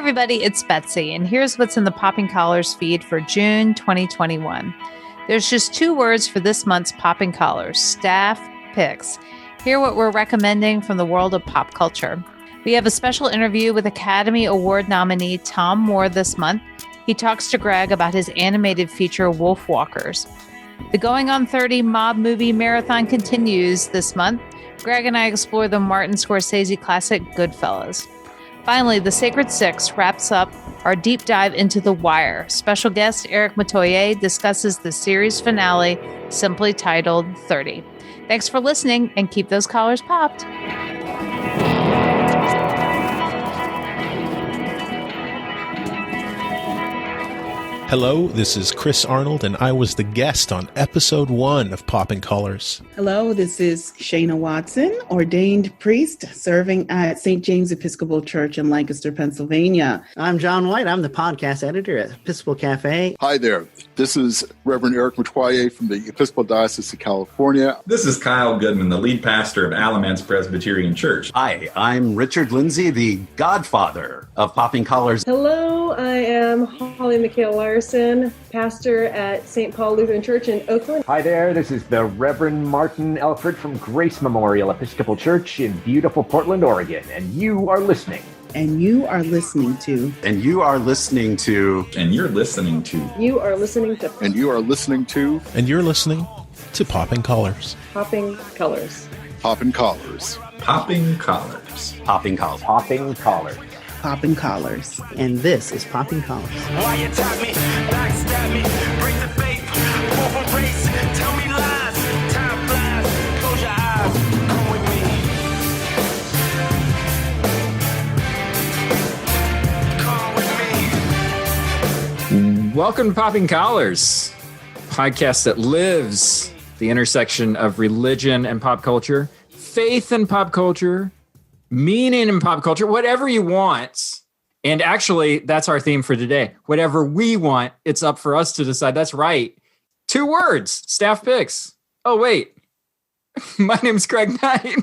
everybody, it's Betsy, and here's what's in the Popping Collars feed for June 2021. There's just 2 words for this month's Popping Collars, staff picks. Hear what we're recommending from the world of pop culture. We have a special interview with Academy Award nominee Tom Moore this month. He talks to Greg about his animated feature Wolfwalkers. The Going on 30 mob movie marathon continues this month. Greg and I explore the Martin Scorsese classic Goodfellas. Finally, The Sacred Six wraps up our deep dive into The Wire. Special guest Eric Matoyer discusses the series finale, simply titled 30. Thanks for listening, and keep those collars popped. Hello, this is Chris Arnold, and I was the guest on episode 1 of Popping Collars. Hello, this is Shana Watson, ordained priest serving at St. James Episcopal Church in Lancaster, Pennsylvania. I'm John White. I'm the podcast editor at Episcopal Cafe. Hi there. This is Reverend Eric Matoyer from the Episcopal Diocese of California. This is Kyle Goodman, the lead pastor of Alamance Presbyterian Church. Hi, I'm Richard Lindsay, the godfather of Popping Collars. Hello, I am Holly McHale Larson, pastor at St. Paul Lutheran Church in Oakland. Hi there, this is the Reverend Martin Elford from Grace Memorial Episcopal Church in beautiful Portland, Oregon, and you are listening. And you are listening to. And you are listening to. And you're listening to. You are listening to. And you are listening to. And you're listening to Popping Collars. Popping Collars. Popping Collars. Popping Collars. Popping Collars. Popping Collars. Popping Collars. And this is Popping Collars. Why you tap me, backstab me, break the faith, pull for race, tell me lies, time flies, close your eyes, come with me. Welcome to Popping Collars, podcast that lives the intersection of religion and pop culture, faith and pop culture, meaning in pop culture, whatever you want. And actually, that's our theme for today. Whatever we want, it's up for us to decide. That's right. 2 words, staff picks. Oh, wait. My name's Greg Knight.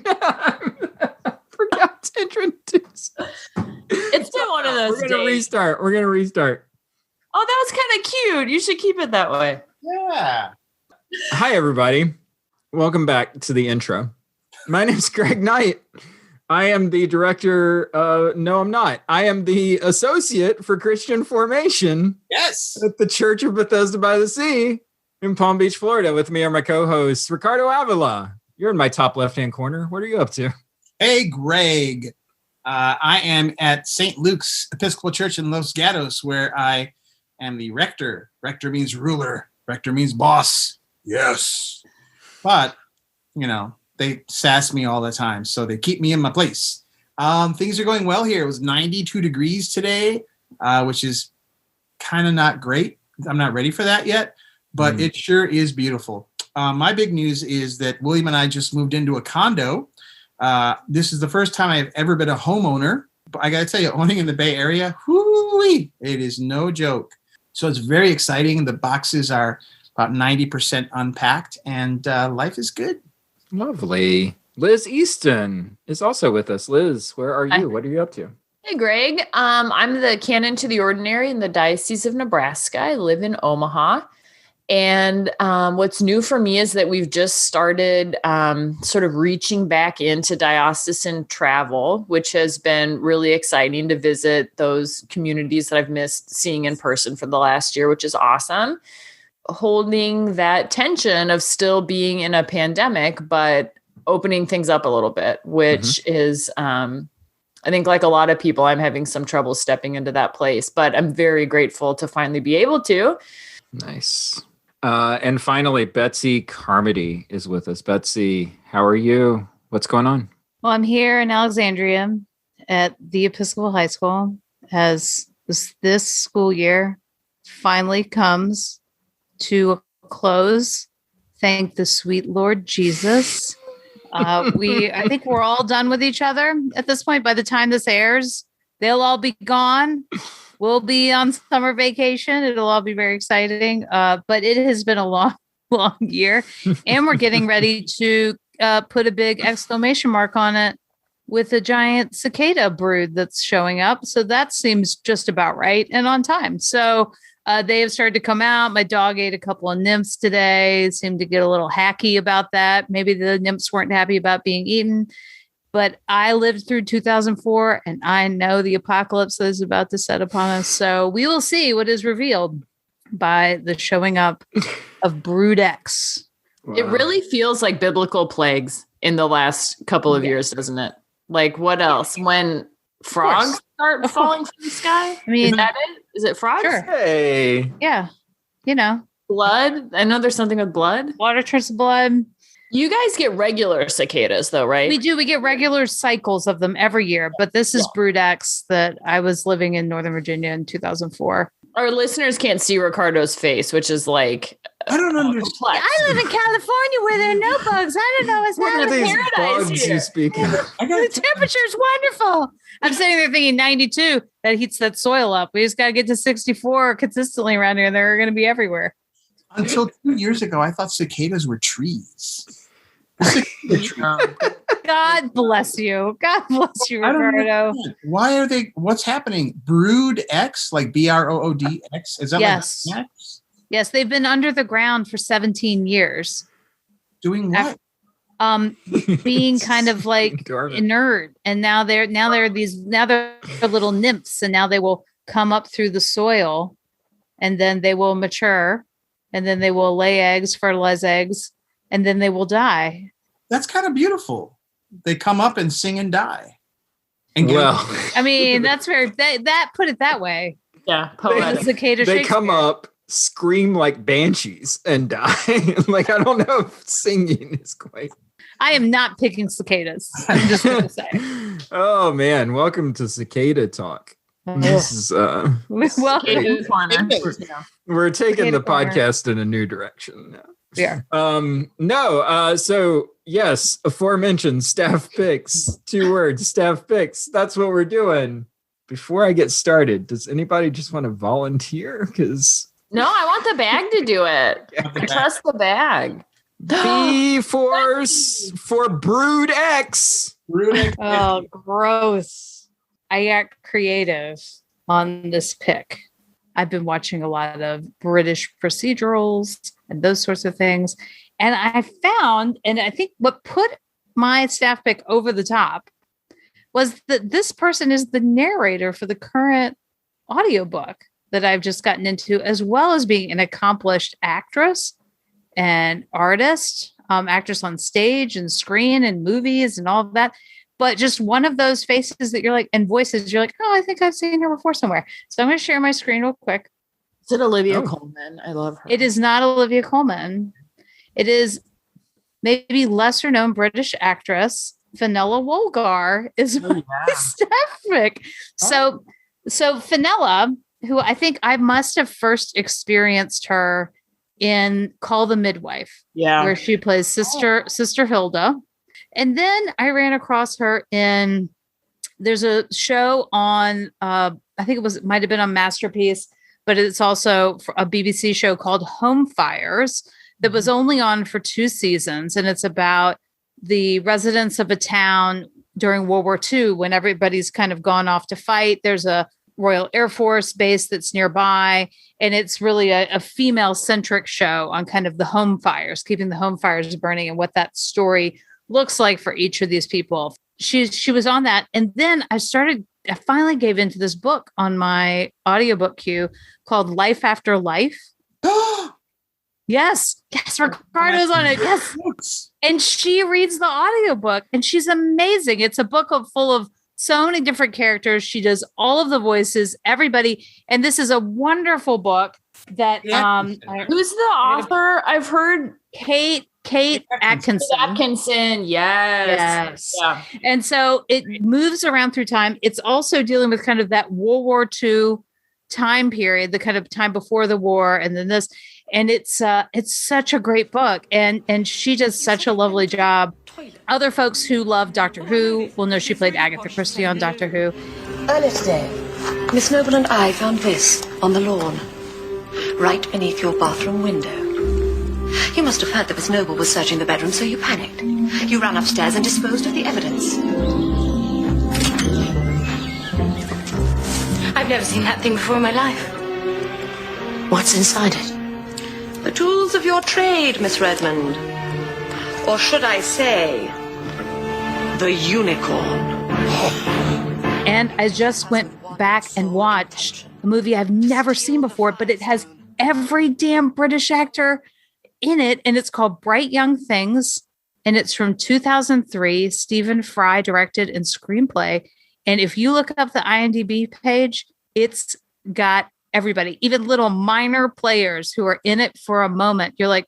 Forgot to introduce. It's been one of those We're going to restart. Oh, that was kind of cute. You should keep it that way. Yeah. Hi, everybody. Welcome back to the intro. My name's Greg Knight. I am the director. No, I'm not. I am the associate for Christian formation. Yes. At the Church of Bethesda by the Sea in Palm Beach, Florida. With me are my co-hosts, Ricardo Avila. You're in my top left-hand corner. What are you up to? Hey, Greg. I am at St. Luke's Episcopal Church in Los Gatos, where I am the rector. Rector means ruler. Rector means boss. Yes. But, they sass me all the time, so they keep me in my place. Things are going well here. It was 92 degrees today, which is kind of not great. I'm not ready for that yet, but it sure is beautiful. My big news is that William and I just moved into a condo. This is the first time I've ever been a homeowner. But I got to tell you, owning in the Bay Area, it is no joke. So it's very exciting. The boxes are about 90% unpacked, and life is good. Lovely. Liz Easton is also with us. Liz, where are you? Hi. What are you up to? Hey, Greg. I'm the canon to the ordinary in the Diocese of Nebraska. I live in Omaha. And what's new for me is that we've just started sort of reaching back into diocesan travel, which has been really exciting to visit those communities that I've missed seeing in person for the last year, which is awesome. Holding that tension of still being in a pandemic, but opening things up a little bit, which is, I think like a lot of people, I'm having some trouble stepping into that place, but I'm very grateful to finally be able to. Nice. And finally, Betsy Carmody is with us. Betsy, how are you? What's going on? Well, I'm here in Alexandria at the Episcopal High School as this school year finally comes to a close. Thank the sweet Lord Jesus. I think we're all done with each other at this point. By the time this airs, they'll all be gone. We'll be on summer vacation. It'll all be very exciting. But it has been a long year, and we're getting ready to put a big exclamation mark on it with a giant cicada brood that's showing up. So that seems just about right and on time. So they have started to come out. My dog ate a couple of nymphs today. Seemed to get a little hacky about that. Maybe the nymphs weren't happy about being eaten. But I lived through 2004, and I know the apocalypse that is about to set upon us. So we will see what is revealed by the showing up of Brood X. Wow. It really feels like biblical plagues in the last couple of years, doesn't it? Like, what else? When frogs start falling from the sky? I mean, is that it? Is it frogs? Sure. Hey. Yeah. You know. Blood. I know there's something with blood. Water turns to blood. You guys get regular cicadas, though, right? We do. We get regular cycles of them every year. But this is Brood X that I was living in Northern Virginia in 2004. Our listeners can't see Ricardo's face, which is like... I don't understand. I live in California where there are no bugs. I don't know what's happening. These bugs you speak of. The temperature's wonderful. I'm sitting there thinking 92, that heats that soil up. We just got to get to 64 consistently around here, and they're going to be everywhere. Until 2 years ago, I thought cicadas were trees. God bless you. God bless you, Ricardo. Why are they? What's happening? Brood X, like BROODX? Is that yes? Like X? Yes, they've been under the ground for 17 years. Doing what? Being kind of like inert, and now they're little nymphs, and now they will come up through the soil, and then they will mature, and then they will lay eggs, fertilize eggs, and then they will die. That's kind of beautiful. They come up and sing and die. And I mean, that's very that put it that way. Yeah, they come up, scream like banshees, and die. Like, I don't know if singing is quite. I am not picking cicadas. I'm just going to say. Oh man, welcome to Cicada Talk. This is welcome. We're taking Cicada the corner. podcast in a new direction now. Yeah. So yes, aforementioned staff picks, 2 words, staff picks. That's what we're doing. Before I get started, does anybody just want to volunteer? Because no, I want the bag to do it. I trust the bag. B for Brood X. Oh, gross. I got creative on this pick. I've been watching a lot of British procedurals and those sorts of things. And I found, and I think what put my staff pick over the top was that this person is the narrator for the current audiobook that I've just gotten into, as well as being an accomplished actress and artist, actress on stage and screen and movies and all of that. But just one of those faces that you're like, and voices, you're like, oh, I think I've seen her before somewhere. So I'm going to share my screen real quick. Is it Olivia Colman? I love her. It is not Olivia Colman. It is maybe lesser known British actress. Fenella Wolgar is my staff pick. So Fenella, who I think I must have first experienced her in Call the Midwife, where she plays Sister Hilda. And then I ran across her in, there's a show on, I think it might have been on Masterpiece, but it's also a BBC show called Home Fires that was only on for 2 seasons. And it's about the residents of a town during World War II, when everybody's kind of gone off to fight. There's a Royal Air Force base that's nearby. And it's really a female-centric show on kind of the home fires, keeping the home fires burning, and what that story looks like for each of these people. She was on that. And then I finally gave into this book on my audiobook queue called Life After Life. Yes, Ricardo's on it. Yes. And she reads the audiobook, and she's amazing. It's a book full of so many different characters. She does all of the voices, everybody. And this is a wonderful book that who's the author? I've heard Kate Atkinson. Yes. Yeah. And so it moves around through time. It's also dealing with kind of that World War II time period, the kind of time before the war, and then this. And it's such a great book, and she does such a lovely job. Other folks who love Doctor Who will know she played Agatha Christie on Doctor Who. Earlier today, Miss Noble and I found this on the lawn, right beneath your bathroom window. You must have heard that Miss Noble was searching the bedroom, so you panicked. You ran upstairs and disposed of the evidence. never seen that thing before in my life. What's inside it? The tools of your trade, Miss Redmond. Or should I say, the unicorn. And I just went back and watched a movie I've never seen before, but it has every damn British actor in it. And it's called Bright Young Things. And it's from 2003. Stephen Fry directed and screenplay. And if you look up the IMDb page, it's got everybody, even little minor players who are in it for a moment. You're like,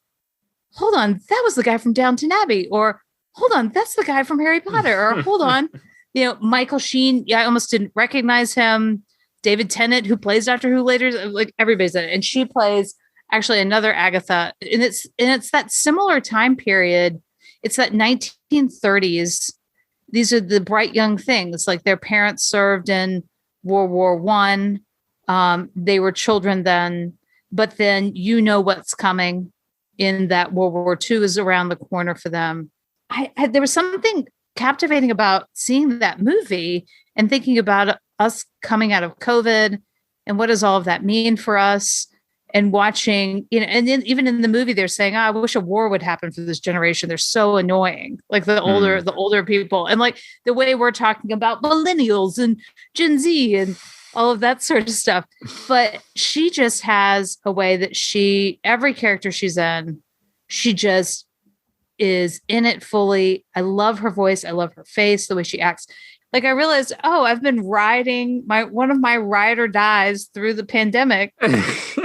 hold on, that was the guy from Downton Abbey, or hold on, that's the guy from Harry Potter, or hold on, Michael Sheen. Yeah, I almost didn't recognize him. David Tennant, who plays Doctor Who later, like everybody's in it, and she plays actually another Agatha, and it's that similar time period. It's that 1930s. These are the bright young things. Like their parents served in World War I. They were children then, but then what's coming in that World War II is around the corner for them. There was something captivating about seeing that movie and thinking about us coming out of COVID and what does all of that mean for us, and watching, and then even in the movie, they're saying, I wish a war would happen for this generation. They're so annoying. Like the older people, and like the way we're talking about millennials and Gen Z and all of that sort of stuff. But she just has a way that every character she's in, she just is in it fully. I love her voice. I love her face, the way she acts. Like I realized, I've been riding one of my ride or dies through the pandemic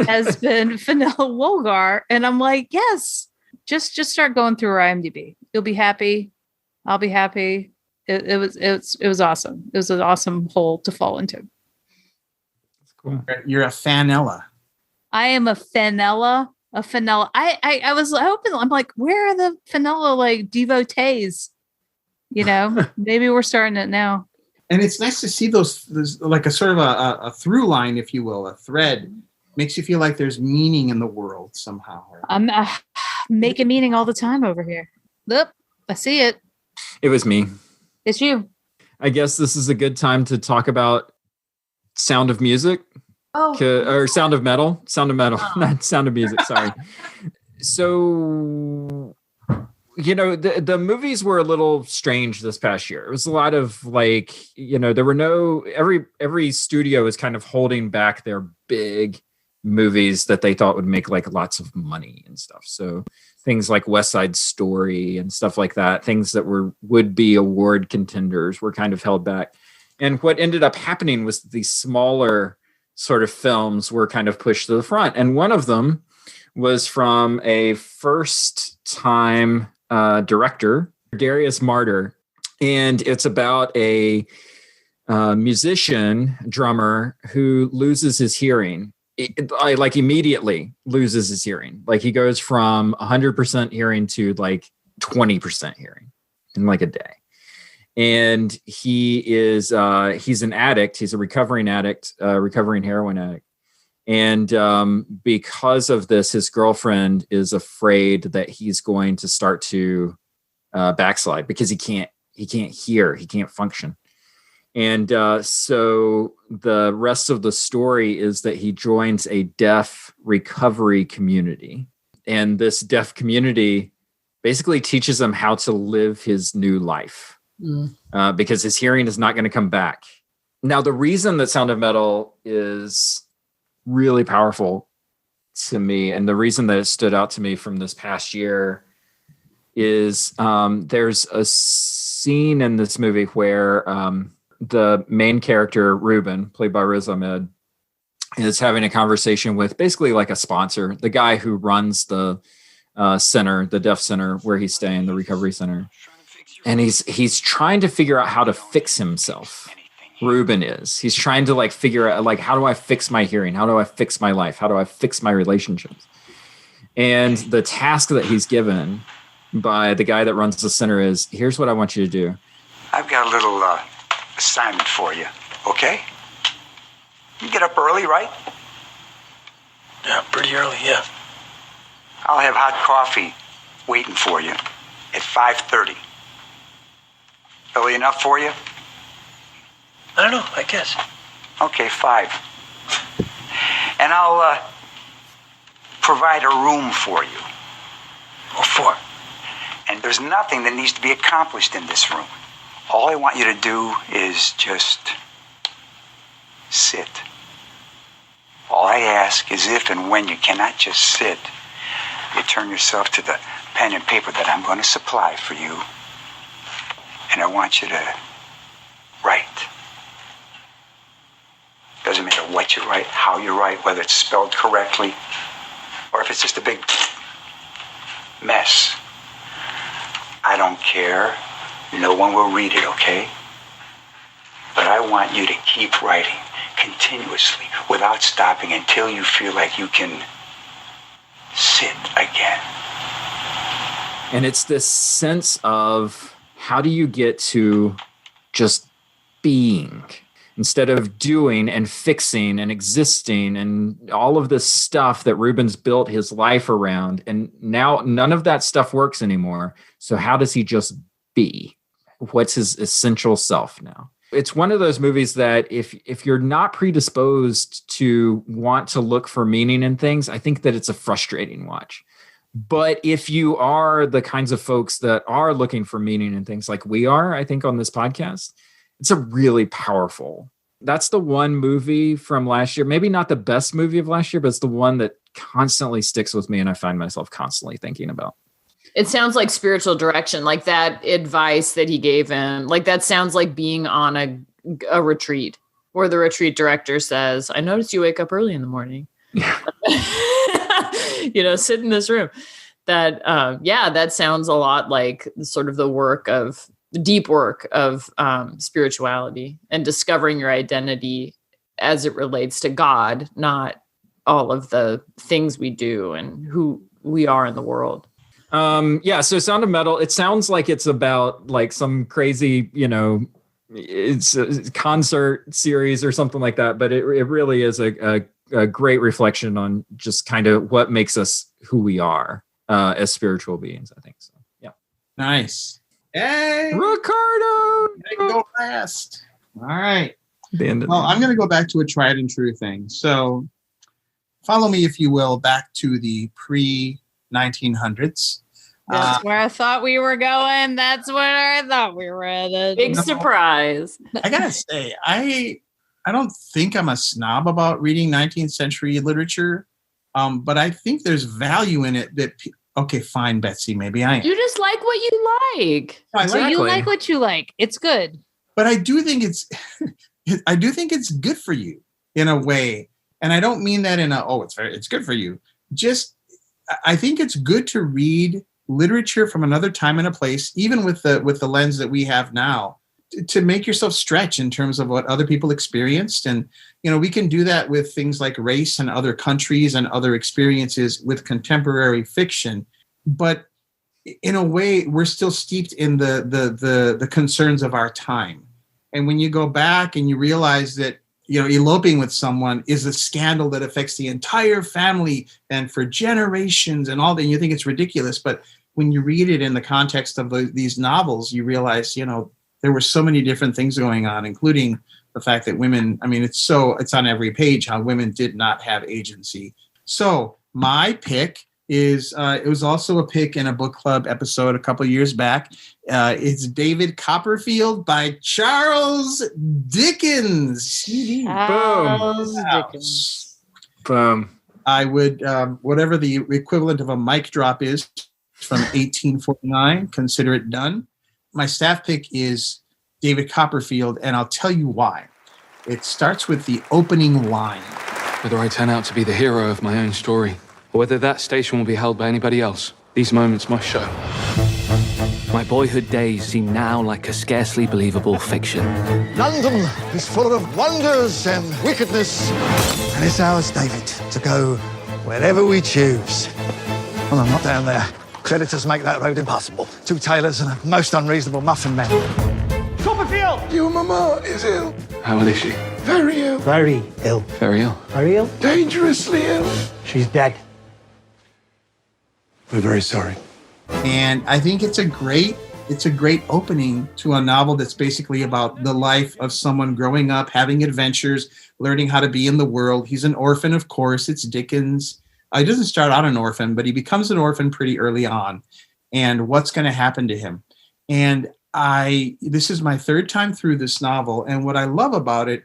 has been Fenella Wolgar. And I'm like, yes, just start going through her IMDb. You'll be happy. I'll be happy. It was awesome. It was an awesome hole to fall into. Cool. You're a Fanella. I am a Fenella. I was hoping, I'm like, where are the Fenella like devotees? Maybe we're starting it now. And it's nice to see those like a sort of a through line, if you will, a thread. Makes you feel like there's meaning in the world somehow. I'm making meaning all the time over here. Look, I see it. It was me. It's you. I guess this is a good time to talk about Sound of Music. Or Sound of Metal. Not Sound of Music, sorry. So, the movies were a little strange this past year. It was a lot of like, there were every studio is kind of holding back their big movies that they thought would make like lots of money and stuff. So things like West Side Story and stuff like that, things that would be award contenders were kind of held back. And what ended up happening was these smaller sort of films were kind of pushed to the front. And one of them was from a first-time director, Darius Marder. And it's about a musician, drummer, who loses his hearing. Like immediately loses his hearing. Like he goes from 100% hearing to like 20% hearing in like a day. And he is he's an addict. He's a recovering addict, recovering heroin addict. And because of this, his girlfriend is afraid that he's going to start to backslide because he can't hear, he can't function. And so the rest of the story is that he joins a deaf recovery community. And this deaf community basically teaches him how to live his new life. Because his hearing is not going to come back. Now, the reason that Sound of Metal is really powerful to me, and the reason that it stood out to me from this past year, is there's a scene in this movie where the main character, Ruben, played by Riz Ahmed, is having a conversation with basically like a sponsor, the guy who runs the center, the deaf center where he's staying, the recovery center. And he's trying to figure out how to fix himself. Ruben is. He's trying to like figure out like, how do I fix my hearing? How do I fix my life? How do I fix my relationships? And the task that he's given by the guy that runs the center is, here's what I want you to do. I've got a little assignment for you, okay? You get up early, right? Yeah, pretty early, yeah. I'll have hot coffee waiting for you at 5:30. Early enough for you? I don't know, I guess. Okay, 5. And I'll provide a room for you. Or 4. And there's nothing that needs to be accomplished in this room. All I want you to do is just sit. All I ask is if and when you cannot just sit, you turn yourself to the pen and paper that I'm going to supply for you. And I want you to write. Doesn't matter what you write, how you write, whether it's spelled correctly, or if it's just a big mess. I don't care. No one will read it, okay? But I want you to keep writing continuously without stopping until you feel like you can sit again. And it's this sense of how do you get to just being instead of doing and fixing and existing and all of this stuff that Rubens built his life around. And now none of that stuff works anymore. So how does he just be? What's his essential self now? It's one of those movies that if you're not predisposed to want to look for meaning in things, I think that it's a frustrating watch. But if you are the kinds of folks that are looking for meaning in things like we are, I think on this podcast, it's a really powerful. That's the one movie from last year, maybe not the best movie of last year, but it's the one that constantly sticks with me and I find myself constantly thinking about. It sounds like spiritual direction, like that advice that he gave him. Like that sounds like being on a retreat where the retreat director says, I noticed you wake up early in the morning. Sit in this room. That sounds a lot like sort of the deep work of spirituality and discovering your identity as it relates to God, not all of the things we do and who we are in the world. So Sound of Metal, it sounds like it's about like some crazy, it's a concert series or something like that, but it really is a great reflection on just kind of what makes us who we are as spiritual beings, I think. So, yeah. Nice. Hey, Ricardo! I go last. All right. I'm going to go back to a tried and true thing. So follow me, if you will, back to the pre-1900s. That's where I thought we were going. That's where I thought we were at. Big surprise. I got to say, I don't think I'm a snob about reading 19th century literature, but I think there's value in it that... Okay, fine, Betsy. Maybe I am. You just like what you like. So you like what you like. It's good. But I do think it's good for you in a way. And I don't mean that in it's good for you. Just, I think it's good to read literature from another time and a place, even with the lens that we have now, to make yourself stretch in terms of what other people experienced. And, we can do that with things like race and other countries and other experiences with contemporary fiction. But in a way, we're still steeped in the concerns of our time. And when you go back and you realize that, eloping with someone is a scandal that affects the entire family and for generations and all that, and you think it's ridiculous. But when you read it in the context of these novels, you realize, there were so many different things going on, including the fact that women, it's on every page how women did not have agency. So my pick is, it was also a pick in a book club episode a couple of years back. It's David Copperfield by Charles Dickens. Boom. I would, whatever the equivalent of a mic drop is from 1849, consider it done. My staff pick is David Copperfield, and I'll tell you why. It starts with the opening line. Whether I turn out to be the hero of my own story, or whether that station will be held by anybody else, these moments must show. My boyhood days seem now like a scarcely believable fiction. London is full of wonders and wickedness, and it's ours, David, to go wherever we choose. Well, I'm not down there. Creditors make that road impossible. 2 tailors and a most unreasonable muffin man. Copperfield! Your mama is ill. How ill is she? Very ill. Very ill. Very ill. Very ill? Dangerously ill. She's dead. We're very sorry. And I think it's a great it's a great opening to a novel that's basically about the life of someone growing up, having adventures, learning how to be in the world. He's an orphan, of course. It's Dickens. He doesn't start out an orphan, but he becomes an orphan pretty early on. And what's going to happen to him? And this is my third time through this novel. And what I love about it,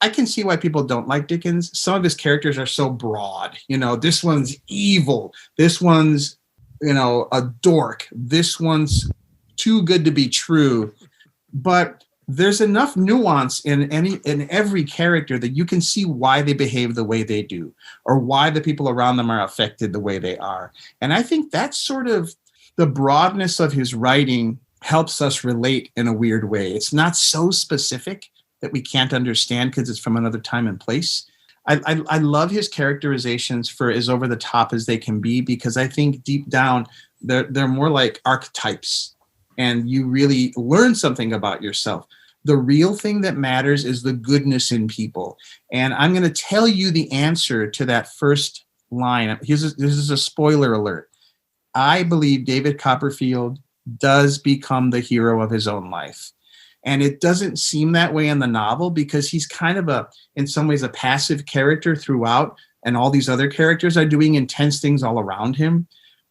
I can see why people don't like Dickens. Some of his characters are so broad. This one's evil. This one's, a dork. This one's too good to be true. But there's enough nuance in every character that you can see why they behave the way they do, or why the people around them are affected the way they are. And I think that's sort of the broadness of his writing helps us relate in a weird way. It's not so specific that we can't understand because it's from another time and place. I love his characterizations for as over the top as they can be, because I think deep down they're more like archetypes, and you really learn something about yourself. The real thing that matters is the goodness in people. And I'm going to tell you the answer to that first line. This is a spoiler alert. I believe David Copperfield does become the hero of his own life. And it doesn't seem that way in the novel, because he's kind of in some ways, a passive character throughout, and all these other characters are doing intense things all around him.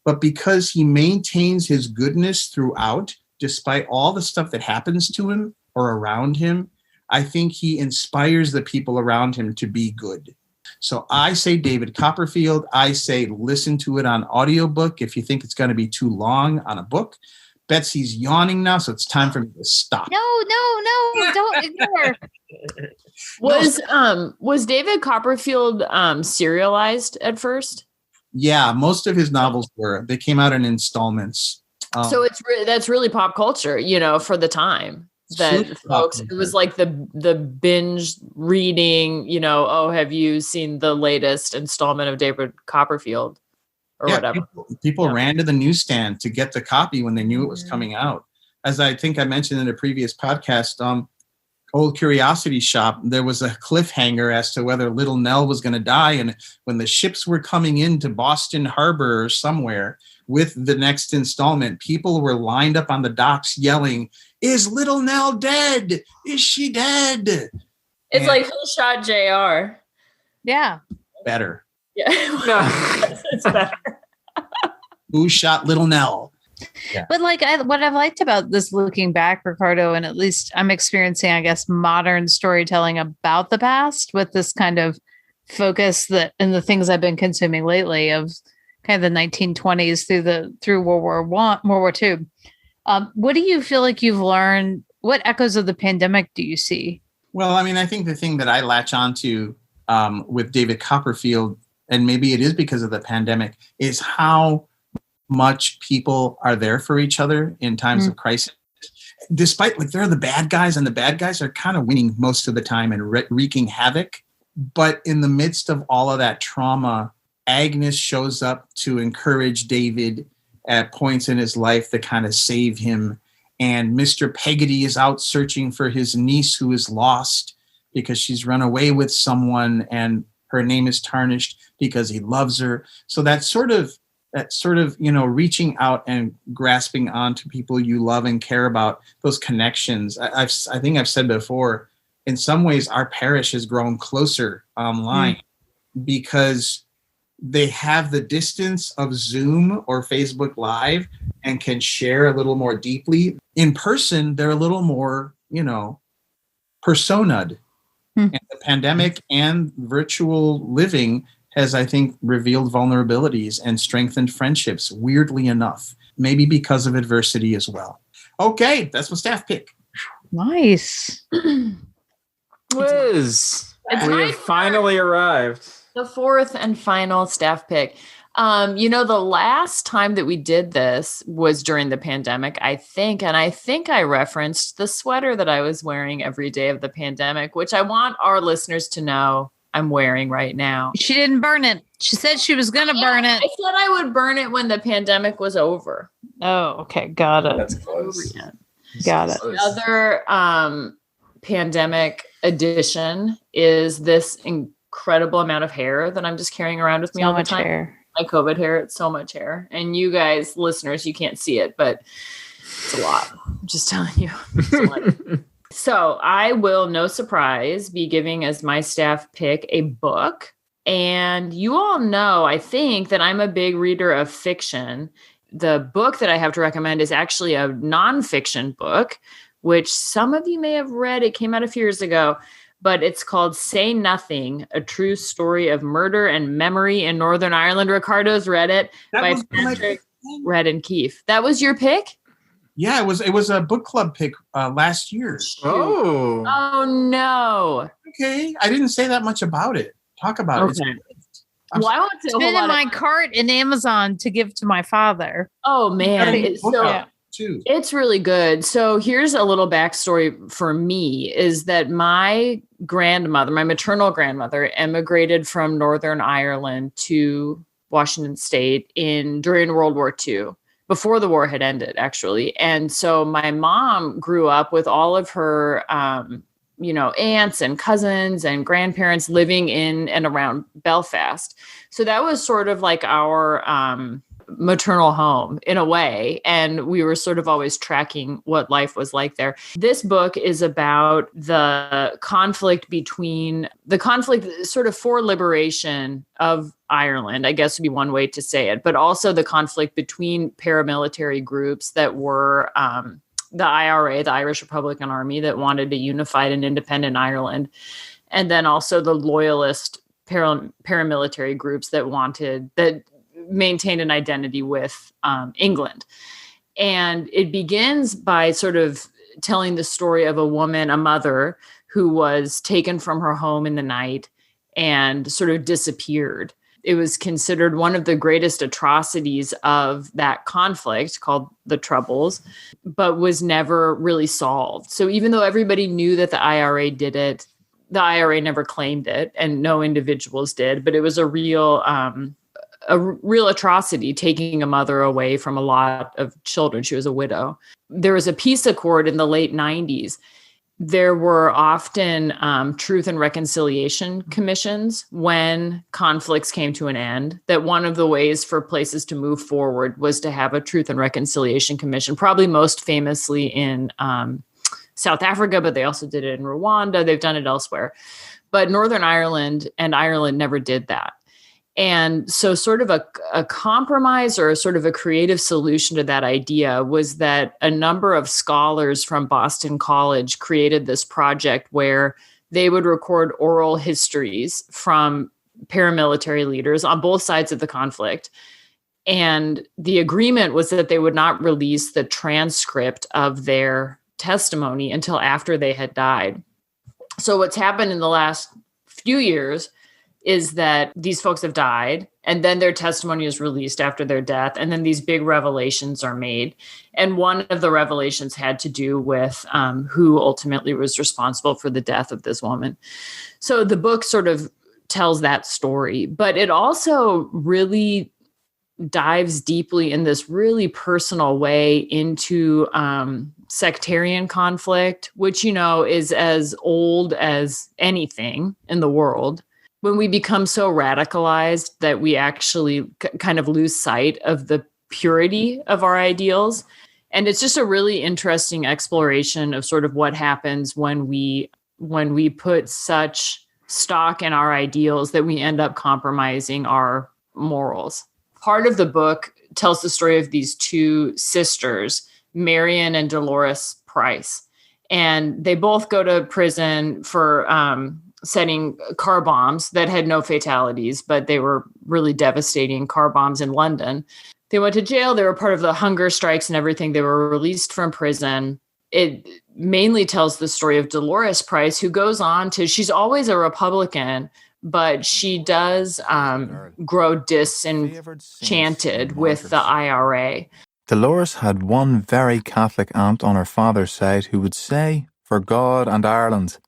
But because he maintains his goodness throughout, despite all the stuff that happens to him or around him, I think he inspires the people around him to be good. So I say David Copperfield. I say listen to it on audiobook if you think it's going to be too long on a book. Betsy's yawning now, so it's time for me to stop. No, don't ignore. Was David Copperfield serialized at first? Yeah, most of his novels were. They came out in installments. So that's really pop culture, for the time. That folks, it was like the binge reading, have you seen the latest installment of David Copperfield? Or whatever. People ran to the newsstand to get the copy when they knew it was coming out. As I think I mentioned in a previous podcast, Old Curiosity Shop, there was a cliffhanger as to whether Little Nell was going to die. And when the ships were coming into Boston Harbor or somewhere with the next installment, people were lined up on the docks yelling, "Is Little Nell dead? Is she dead?" It's like, who shot JR? Yeah. Better. Yeah. It's better. Who shot Little Nell? Yeah. But what I've liked about this looking back, Ricardo, and at least I'm experiencing, I guess, modern storytelling about the past with this kind of focus that in the things I've been consuming lately of kind of the 1920s through World War II. What do you feel like you've learned? What echoes of the pandemic do you see? Well, I think the thing that I latch onto with David Copperfield, and maybe it is because of the pandemic, is how much people are there for each other in times of crisis. Despite they're the bad guys, and the bad guys are kind of winning most of the time and wreaking havoc. But in the midst of all of that trauma, Agnes shows up to encourage David at points in his life that kind of save him. And Mr. Peggotty is out searching for his niece who is lost because she's run away with someone, and her name is tarnished because he loves her. So that sort of, reaching out and grasping onto people you love and care about, those connections. I think I've said before, in some ways, our parish has grown closer online because they have the distance of Zoom or Facebook Live and can share a little more deeply. In person, they're a little more, personaed. And the pandemic and virtual living has, I think, revealed vulnerabilities and strengthened friendships, weirdly enough, maybe because of adversity as well. Okay, that's my staff pick. Nice. Liz, we have finally arrived. The fourth and final staff pick. The last time that we did this was during the pandemic, I think. And I think I referenced the sweater that I was wearing every day of the pandemic, which I want our listeners to know I'm wearing right now. She didn't burn it. She said she was going to burn it. I said I would burn it when the pandemic was over. Oh, okay. Got it. That's close. Got it. The other pandemic edition is this incredible amount of hair that I'm just carrying around with me all the time. Hair. My COVID hair, it's so much hair. And you guys, listeners, you can't see it, but It's a lot. I'm just telling you. It's a lot. So I will, no surprise, be giving as my staff pick a book. And you all know, I think, that I'm a big reader of fiction. The book that I have to recommend is actually a nonfiction book, which some of you may have read. It came out a few years ago, but it's called Say Nothing, A True Story of Murder and Memory in Northern Ireland. Ricardo's read it by Patrick Redden Keefe. That was your pick? Yeah, it was a book club pick last year. Oh no. Okay, I didn't say that much about it. Talk about it. Well, I want to. It's been in my cart in Amazon to give to my father. Oh man, it's really good. So here's a little backstory for me: is that my grandmother, my maternal grandmother, emigrated from Northern Ireland to Washington State during World War II. Before the war had ended, actually. And so my mom grew up with all of her, aunts and cousins and grandparents living in and around Belfast. So that was sort of like our maternal home in a way. And we were sort of always tracking what life was like there. This book is about the conflict sort of for liberation of Ireland, I guess would be one way to say it, but also the conflict between paramilitary groups that were the IRA, the Irish Republican Army, that wanted a unified and independent Ireland, and then also the loyalist paramilitary groups that maintained an identity with England. And it begins by sort of telling the story of a woman, a mother, who was taken from her home in the night and sort of disappeared. It was considered one of the greatest atrocities of that conflict, called the Troubles, but was never really solved. So even though everybody knew that the IRA did it, the IRA never claimed it, and no individuals did, but it was a real atrocity, taking a mother away from a lot of children. She was a widow. There was a peace accord in the late 90s. There were often truth and reconciliation commissions when conflicts came to an end, that one of the ways for places to move forward was to have a truth and reconciliation commission, probably most famously in South Africa, but they also did it in Rwanda. They've done it elsewhere. But Northern Ireland and Ireland never did that. And so sort of a compromise, or a sort of a creative solution to that idea, was that a number of scholars from Boston College created this project where they would record oral histories from paramilitary leaders on both sides of the conflict. And the agreement was that they would not release the transcript of their testimony until after they had died. So what's happened in the last few years is that these folks have died, and then their testimony is released after their death, and then these big revelations are made. And one of the revelations had to do with who ultimately was responsible for the death of this woman. So the book sort of tells that story, but it also really dives deeply in this really personal way into sectarian conflict, which, is as old as anything in the world. When we become so radicalized that we actually kind of lose sight of the purity of our ideals. And it's just a really interesting exploration of sort of what happens when we put such stock in our ideals that we end up compromising our morals. Part of the book tells the story of these two sisters, Marion and Dolores Price. And they both go to prison for setting car bombs that had no fatalities, but they were really devastating car bombs in London. They went to jail. They were part of the hunger strikes and everything. They were released from prison. It mainly tells the story of Dolores Price, who goes on to, she's always a Republican, but she does grow disenchanted with the IRA. Dolores had one very Catholic aunt on her father's side who would say, "For God and Ireland."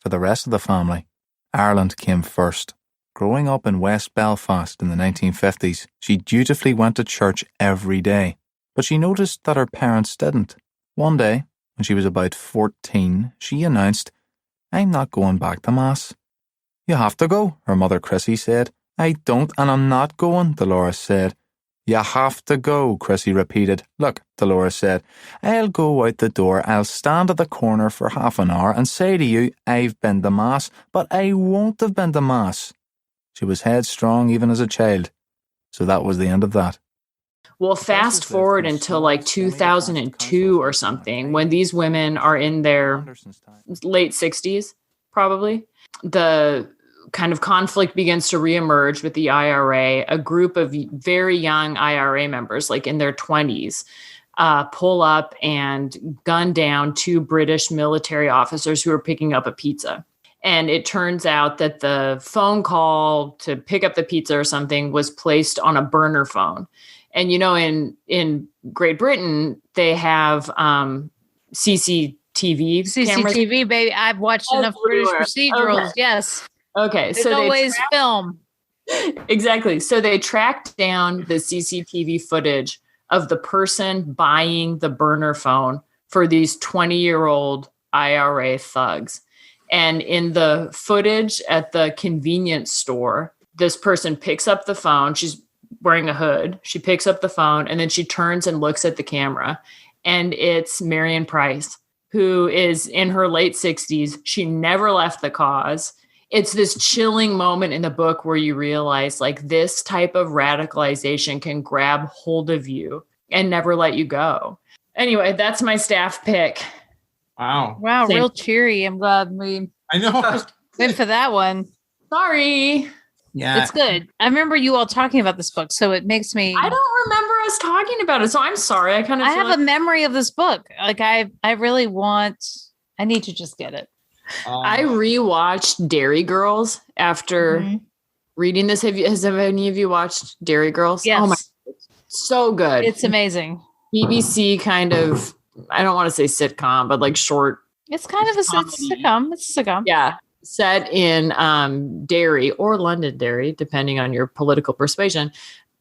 For the rest of the family, Ireland came first. Growing up in West Belfast in the 1950s, she dutifully went to church every day. But she noticed that her parents didn't. One day, when she was about 14, she announced, "I'm not going back to Mass." "You have to go," her mother Chrissy said. "I don't, and I'm not going," Dolores said. You have to go, Chrissy repeated. Look, Dolores said, I'll go out the door, I'll stand at the corner for half an hour and say to you, I've been to Mass, but I won't have been to Mass. She was headstrong even as a child. So that was the end of that. Well, fast forward until like 2002 or something, when these women are in their late 60s, probably. The kind of conflict begins to reemerge with the IRA. A group of very young IRA members, like in their 20s, pull up and gun down 2 British military officers who are picking up a pizza. And it turns out that the phone call to pick up the pizza or something was placed on a burner phone. And, you know, in Great Britain, they have CCTV cameras. baby. I've watched enough British procedurals. Okay. Yes. Okay. There's always film. Exactly. So they tracked down the CCTV footage of the person buying the burner phone for these 20-year-old IRA thugs. And in the footage at the convenience store, this person picks up the phone. She's wearing a hood. She picks up the phone and then she turns and looks at the camera. And it's Marion Price, who is in her late 60s. She never left the cause. It's this chilling moment in the book where you realize like this type of radicalization can grab hold of you and never let you go. Anyway, that's my staff pick. Wow. Wow, real cheery. I'm glad we went for that one. Sorry. Yeah. It's good. I remember you all talking about this book, so it makes me I don't remember us talking about it, so I'm sorry. I have a memory of this book. Like I really I need to just get it. I rewatched Dairy Girls after reading this. Has any of you watched Dairy Girls? Yes. Oh my, so good. It's amazing. BBC kind of, I don't want to say sitcom, but like short. It's kind of a sitcom. It's a sitcom. Yeah. Set in Derry or Londonderry, depending on your political persuasion,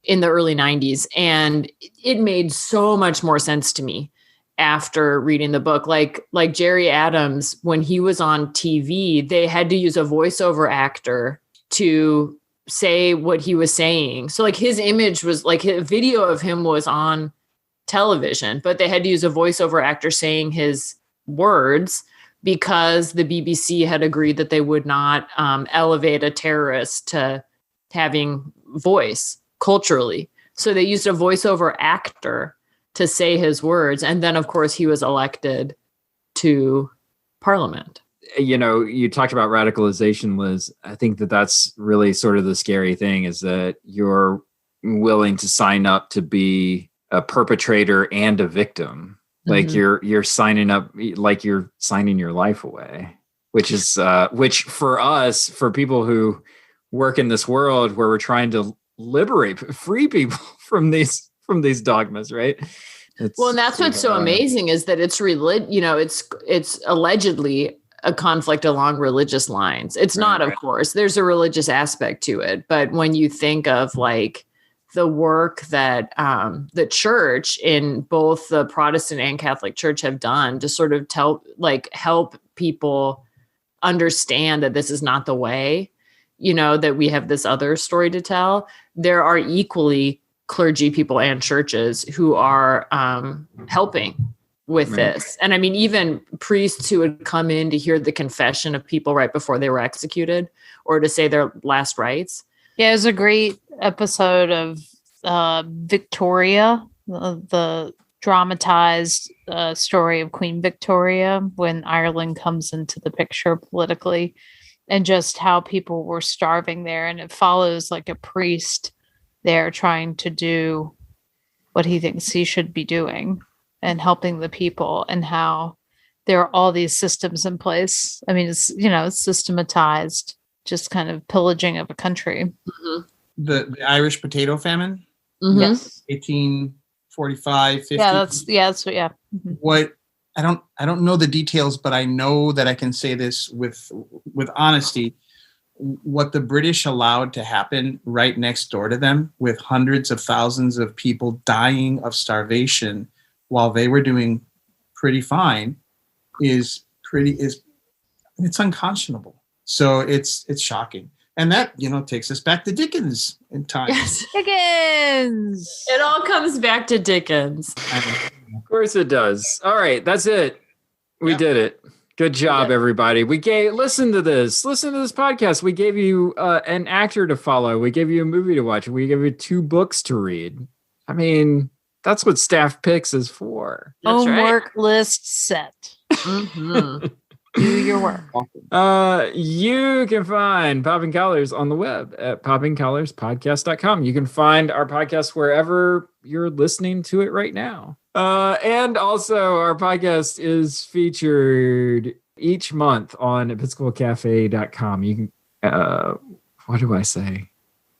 in the early 90s. And it made so much more sense to me after reading the book. Like Jerry Adams, when he was on TV, they had to use a voiceover actor to say what he was saying. So like his image was like a video of him was on television, but they had to use a voiceover actor saying his words because the BBC had agreed that they would not elevate a terrorist to having voice culturally. So they used a voiceover actor to say his words. And then, of course, he was elected to Parliament. You know, you talked about radicalization, Liz. I think that that's really sort of the scary thing, is that you're willing to sign up to be a perpetrator and a victim. Like you're signing up, like you're signing your life away, which is which for us, for people who work in this world where we're trying to free people from these dogmas, right? Well, and that's what's so amazing is that it's it's allegedly a conflict along religious lines. It's not, of course. There's a religious aspect to it, but when you think of like the work that the church in both the Protestant and Catholic Church have done to sort of help people understand that this is not the way, that we have this other story to tell. There are equally clergy people and churches who are helping with this. And I mean, even priests who would come in to hear the confession of people right before they were executed or to say their last rites. Yeah, it was a great episode of Victoria, the dramatized story of Queen Victoria when Ireland comes into the picture politically, and just how people were starving there. And it follows like a priest there trying to do what he thinks he should be doing and helping the people, and how there are all these systems in place. I mean, it's systematized, just kind of pillaging of a country. The Irish potato famine. Yes. 1845, 50. Yeah. What I don't know the details, but I know that I can say this with honesty. What the British allowed to happen right next door to them, with hundreds of thousands of people dying of starvation while they were doing pretty fine, it's unconscionable. So it's shocking. And that, takes us back to Dickens in time. Yes. Dickens. It all comes back to Dickens. Of course it does. All right, that's it. We did it. Good job, everybody. Listen to this podcast. We gave you an actor to follow. We gave you a movie to watch. We gave you 2 books to read. I mean, that's what Staff Picks is for. That's Homework list set. Mm-hmm. Do your work. You can find Popping Collars on the web at poppingcollarspodcast.com. You can find our podcast wherever you're listening to it right now. And also, our podcast is featured each month on episcopalcafe.com. You can, what do I say?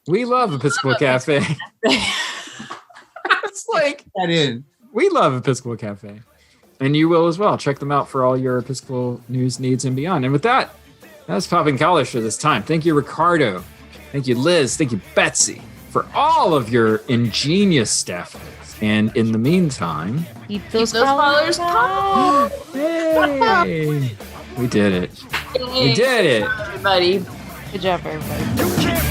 We love Episcopal Cafe. It's like, that in. We love Episcopal Cafe. And you will as well. Check them out for all your Episcopal news, needs, and beyond. And with that, that's Popping Collars for this time. Thank you, Ricardo. Thank you, Liz. Thank you, Betsy, for all of your ingenious staff. And in the meantime, keep those collars popped. Hey, we did it. We did it. Everybody. Good job, everybody.